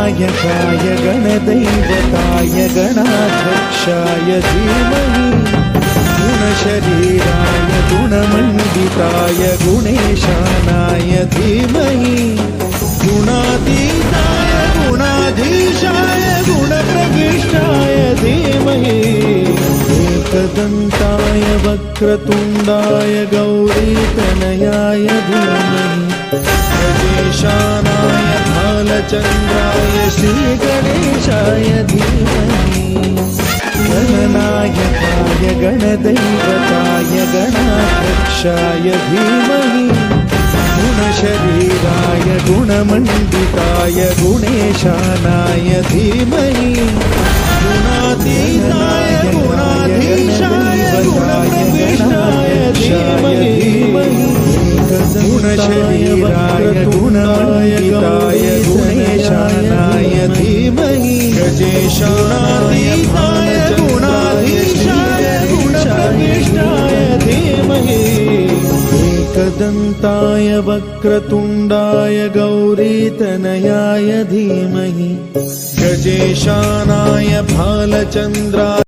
गणनायकाय गणदैवताय गणाध्यक्षाय धीमहि गुणशरीराय गुणमण्डिताय गुणेशानाय धीमहि गुणातीताय गुणाधीशाय गुणप्रविष्टाय धीमहि एकदन्ताय वक्रतुण्डाय गौरीतनयाय धीमहि गजेशानाय भालचन्द्राय श्रीगणेशाय धीमहि गणनायकाय गणदैवताय गणाध्यक्षाय धीमहि गुणशरीराय गुणमण्डिताय गुणेशानाय धीमहि गुणातीताय गुणाधीशाय गुणप्रविष्टाय धीमहि गुणशरीराय गुणमण्डिताय गुणेशानाय धीमहि गजेशानाय गुणाधीशाय गुणप्रविष्टाय धीमहि एकदन्ताय वक्रतुण्डाय गौरीतनयाय धीमहि गजेशानाय भालचन्द्राय